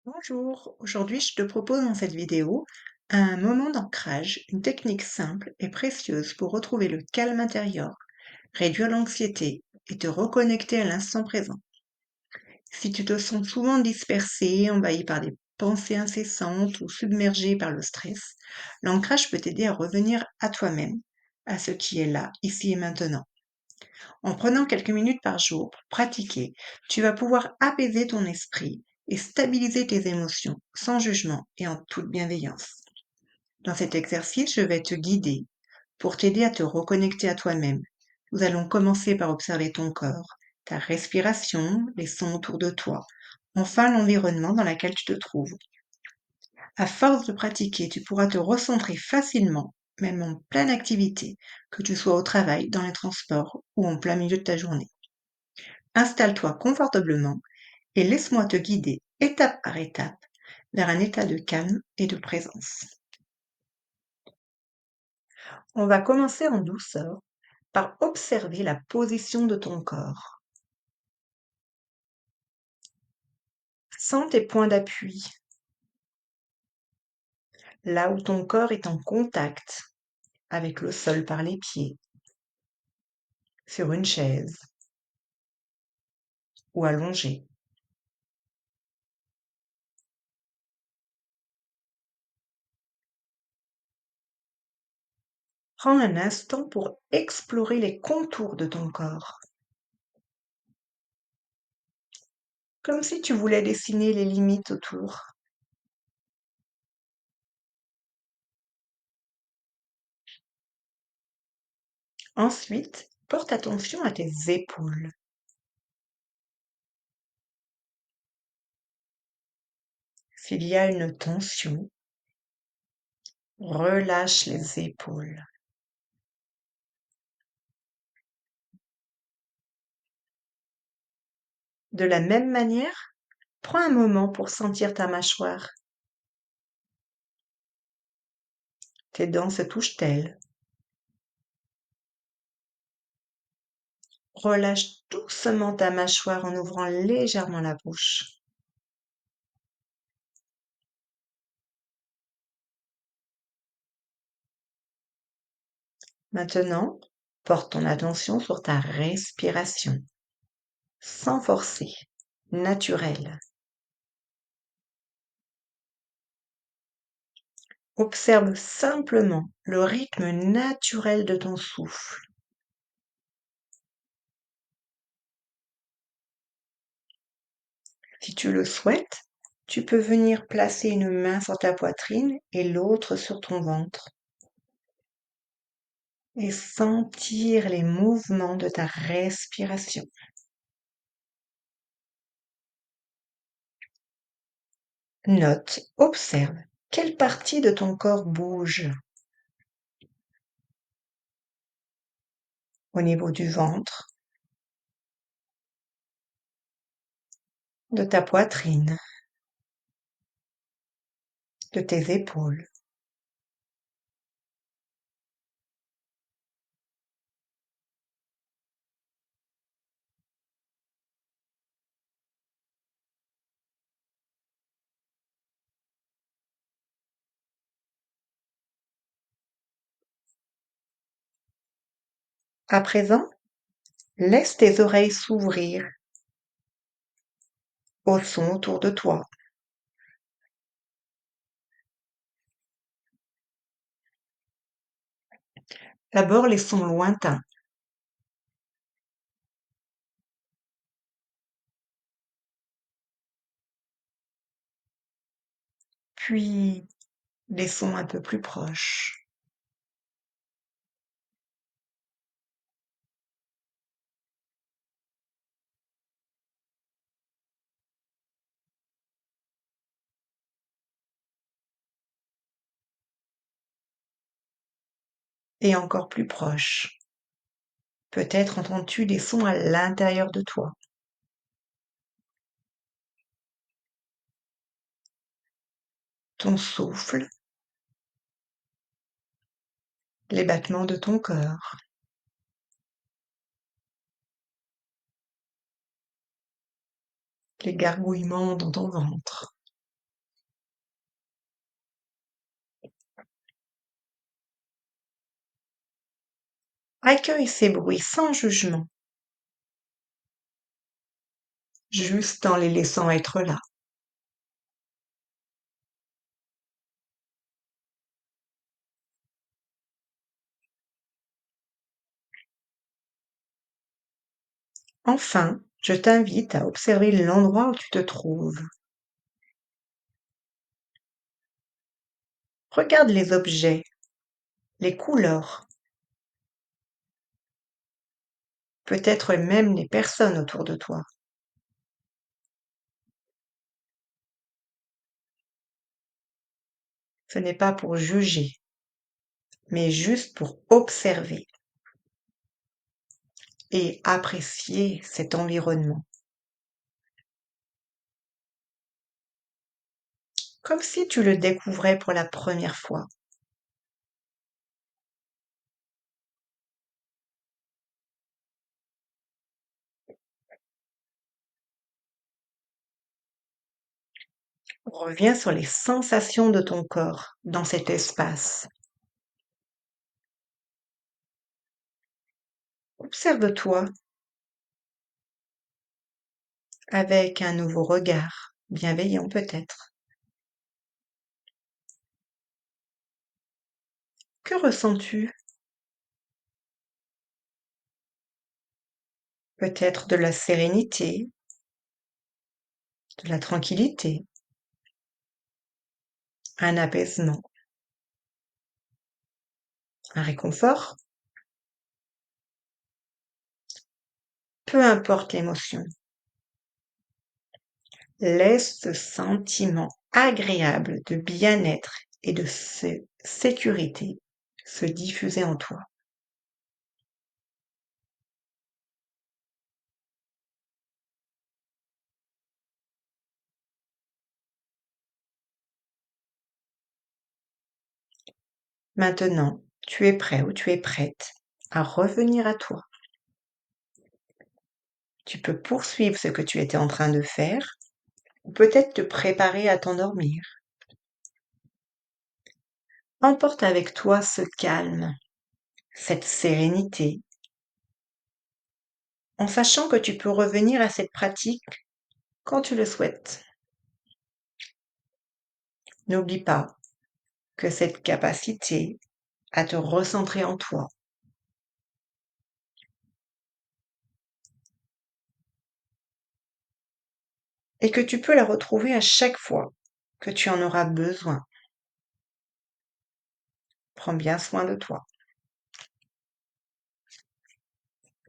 Bonjour, aujourd'hui je te propose dans cette vidéo un moment d'ancrage, une technique simple et précieuse pour retrouver le calme intérieur, réduire l'anxiété et te reconnecter à l'instant présent. Si tu te sens souvent dispersé, envahi par des pensées incessantes ou submergé par le stress, l'ancrage peut t'aider à revenir à toi-même, à ce qui est là, ici et maintenant. En prenant quelques minutes par jour pour pratiquer, tu vas pouvoir apaiser ton esprit et stabiliser tes émotions sans jugement et en toute bienveillance. Dans cet exercice, je vais te guider pour t'aider à te reconnecter à toi-même. Nous allons commencer par observer ton corps, ta respiration, les sons autour de toi, enfin l'environnement dans lequel tu te trouves. À force de pratiquer, tu pourras te recentrer facilement, même en pleine activité, que tu sois au travail, dans les transports ou en plein milieu de ta journée. Installe-toi confortablement et laisse-moi te guider étape par étape vers un état de calme et de présence. On va commencer en douceur par observer la position de ton corps. Sens tes points d'appui, là où ton corps est en contact avec le sol par les pieds, sur une chaise ou allongé. Prends un instant pour explorer les contours de ton corps, comme si tu voulais dessiner les limites autour. Ensuite, porte attention à tes épaules. S'il y a une tension, relâche les épaules. De la même manière, prends un moment pour sentir ta mâchoire. Tes dents se touchent-elles? Relâche doucement ta mâchoire en ouvrant légèrement la bouche. Maintenant, porte ton attention sur ta respiration, sans forcer, naturelle. Observe simplement le rythme naturel de ton souffle. Si tu le souhaites, tu peux venir placer une main sur ta poitrine et l'autre sur ton ventre et sentir les mouvements de ta respiration. Note, observe, quelle partie de ton corps bouge au niveau du ventre, de ta poitrine, de tes épaules. À présent, laisse tes oreilles s'ouvrir aux sons autour de toi. D'abord les sons lointains, puis les sons un peu plus proches. Et encore plus proches. Peut-être entends-tu des sons à l'intérieur de toi. Ton souffle, les battements de ton cœur, les gargouillements dans ton ventre. Accueille ces bruits sans jugement, juste en les laissant être là. Enfin, je t'invite à observer l'endroit où tu te trouves. Regarde les objets, les couleurs, peut-être même les personnes autour de toi. Ce n'est pas pour juger, mais juste pour observer et apprécier cet environnement, comme si tu le découvrais pour la première fois. Reviens sur les sensations de ton corps dans cet espace. Observe-toi avec un nouveau regard, bienveillant peut-être. Que ressens-tu? Peut-être de la sérénité, de la tranquillité, un apaisement, un réconfort? Peu importe l'émotion, laisse ce sentiment agréable de bien-être et de sécurité se diffuser en toi. Maintenant, tu es prêt ou tu es prête à revenir à toi. Tu peux poursuivre ce que tu étais en train de faire ou peut-être te préparer à t'endormir. Emporte avec toi ce calme, cette sérénité, en sachant que tu peux revenir à cette pratique quand tu le souhaites. N'oublie pas que cette capacité à te recentrer en toi et que tu peux la retrouver à chaque fois que tu en auras besoin. Prends bien soin de toi.